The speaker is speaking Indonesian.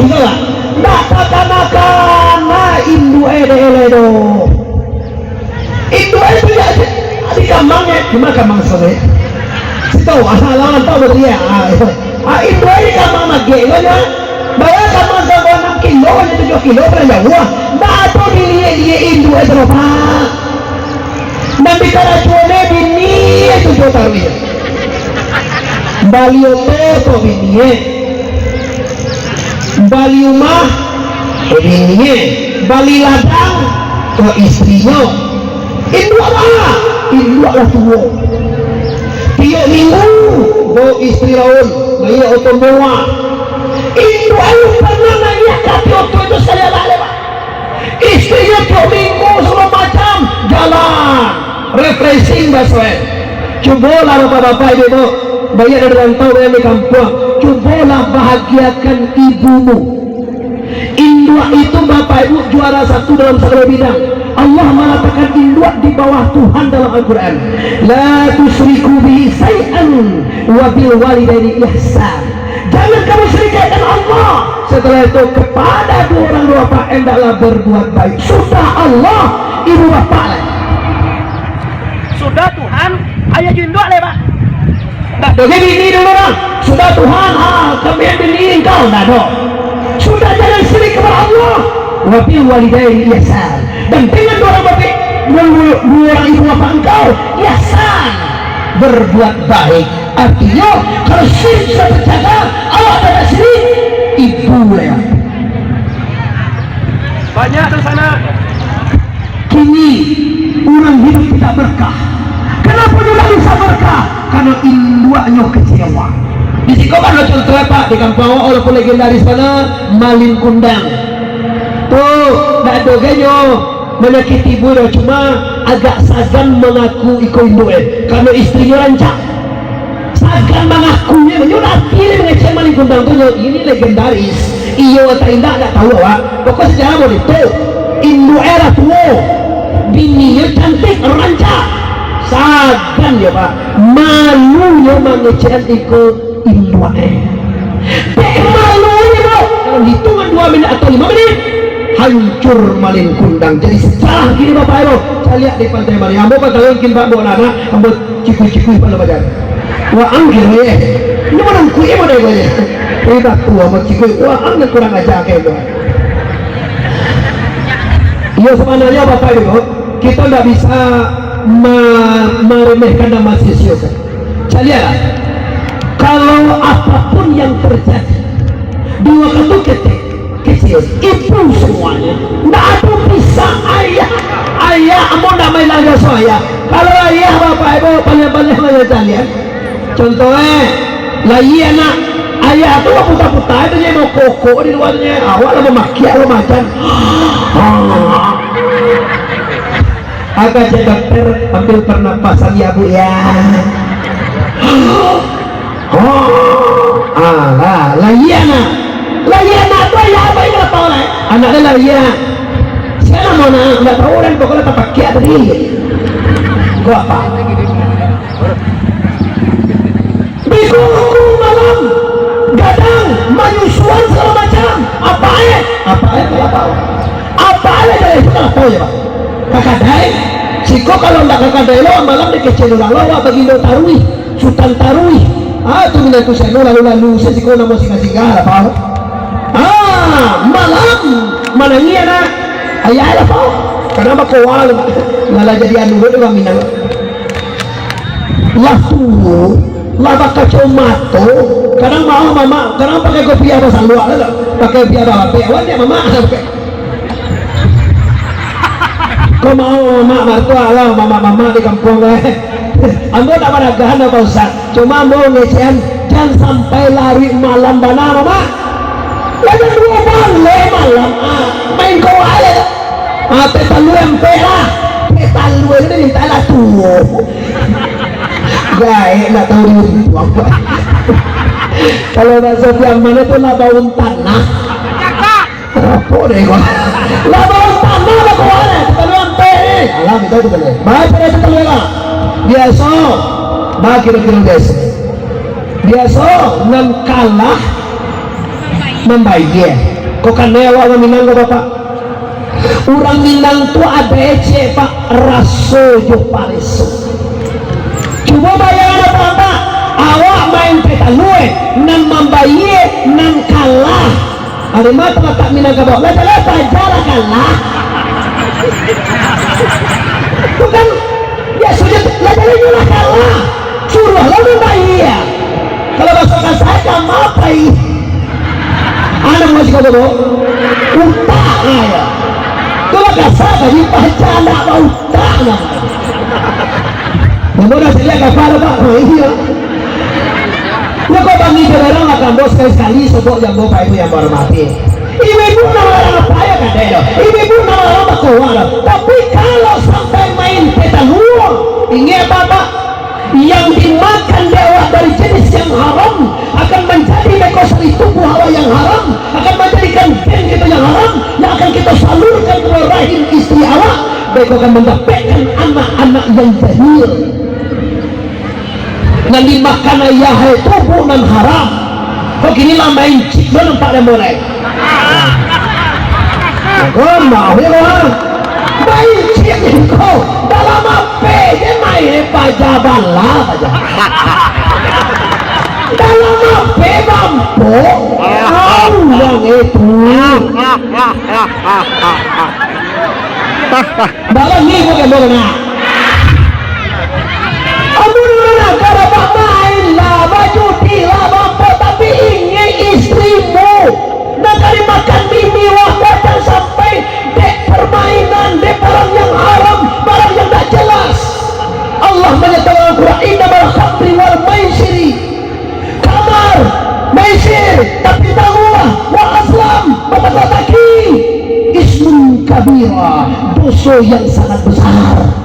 lah nak kakana indu ele do indu ele dia di kamangnya gimana kamang sore tahu asal tahu dia indu ele kamang magelo bayar kamang sa 6 kilo 7 kilo pala wah bato dia indu ele berapa nabi kara chone bini itu jotarwi baliote to bini bali rumah bininya bali ladang ke istrinya induk lah tua tiap minggu bawa istri laun maya otomowa induk ayu pernah nanya kaki oto itu saya lewat istrinya tiap minggu semua macam jalan refreshing baswe cobalah bapak-bapak ibu bayar dari rantau dari kampung cobalah bahagiakan ibumu induk itu bapak ibu juara satu dalam segala bidang Allah mengatakan induk di bawah Tuhan dalam Al-Quran la tusyriku bihi syai'an wa bil walidaini ihsan jangan kamu syirikkan Allah setelah itu kepada dua orang dua bapak hendaklah berbuat baik sudah Allah ibu bapak lah sudah Tuhan ayah induk lah pak jadi ini dulu orang sudah Tuhan kami bini engkau nah dong sudah jangan syirik kepada Allah wa bil walidaini ihsan dan dengan dua orang ibu bapak engkau ihsan berbuat baik artinya kalau syirik sudah terjaga Allah tidak syirik ibu ya banyak di sana kini orang hidup tidak berkah kenapa juga bisa berkah karena induknya kecewa di situ kan contohnya pak di kampung walaupun legendaris mana Malin Kundang tuh tak ada genyo menyakiti buruh cuma agak sagan mengaku ikut induknya karena istrinya rancak sagan mengakunya menyurat pilih mengecek Malin Kundang tuh ini legendaris iyo atau indah tak tahu pak pokoknya sejarah boleh tuh induk era tua bininya cantik rancak sagan ya pak malunya mengecek ikut induknya malunya bro dalam hitungan 2 menit atau 5 menit hancur Malin Kundang jadi sejarah gini bapak ibu saya lihat di pantai Malin ambo pak kalau mungkin pak bawa anak ambo cikui pada bajar wah anggir ya ini mana kuih mana ya kita tua ambo cikui wah anggir kurang aja kayak itu ya sebenarnya bapak ibu kita tidak bisa meremehkan nama sisio saya lihat kalau apapun yang terjadi di waktu kecil itu semuanya tidak ada bisa ayah mau namai lagi saya kalau ayah bapak ibu banyak-banyak lagi kalian contohnya lagi anak ayah itu putar-putar itu dia mau koko di luarnya awal mau maki awal macan agak jadi dokter ambil pernapasan ya bu ya layan apa ya apa yang tahu lah anaknya layan siapa mau nggak tahu orang pokoknya tak pakai tadi gua apa bikuku malam gadang mayusuan segala macam apa ya kalau tahu apa ya dari itu kalau tahu ya pak kakadai siko kalau nggak kakadai lo malam dikecil lalu bagi lo tarui sultan tarui itu minatu saya lalu saya siko nama singa-singa apa malam manangnya na ayah lah pak kenapa kawal ngalah jadi anu itu kami nang lah bakal comato kadang mau mama kadang pakai kopi apa salua pakai kopi apa awan dia mama kau mau mama mertua lah mama di kampung ambo tak pada gahan apa usah cuma mau ngecehan jangan sampai lari malam bana mama lagi 2 malam main kau aja petalu empe lah petalu ini minta lah tuh gaya nggak tahu di apa kalau bahasa yang mana tuh lah bangun tanah apa deh kok lah bangun tanah lah kau ada petalu empe alam itu bener baca dari petalu lah biasa bah kira-kira biasa nang kalah membayar kok kan newa Minang ke bapak orang Minang tuh ABC pak rasojo pareso coba bayar apa awak main peta luwe nan membayar nan kalah ada mata tak Minang ke bawah lata jarak kalah bukan ya sudah lata kalah suruh lo membayar kalau masakan saya mapai anak masih kata bo utang ya kalau kasar tadi pacar nak mau utang ya namun saya lihat kapal pak iya ya kok bagi orang akan bos sekali sobok yang bapak itu yang hormati ibu-ibu nama orang apa ya kata ya ibu-ibu nama orang bakawal tapi kalau sampai main peta luar ingat bapak yang dimakan dewa dari jenis yang haram akan menjadi mekosari tubuh hawa yang haram akan menjadikan gen kita yang haram yang akan kita salurkan ke rahim istri awak mereka akan mendapatkan anak-anak yang jahil yang dimakan ayah tubuh dan haram kok gini lah main cik lo nampak yang mulai kok mau ya orang main cik kau dalam apa dia main pajaban lah dalam apa mampu yang itu dalam ni bukan mana amun kalau pak main lah baju lah mampu tapi ingin istrimu nak kali makan mimi wadah sampai dek permainan dek barang yang haram barang yang tak jelas Allah menyatakan Al-Quran innamal khamri wal maisiri kamar maisir tapi tawah wa aslam bapak-bapak ismun kabira dosa yang sangat besar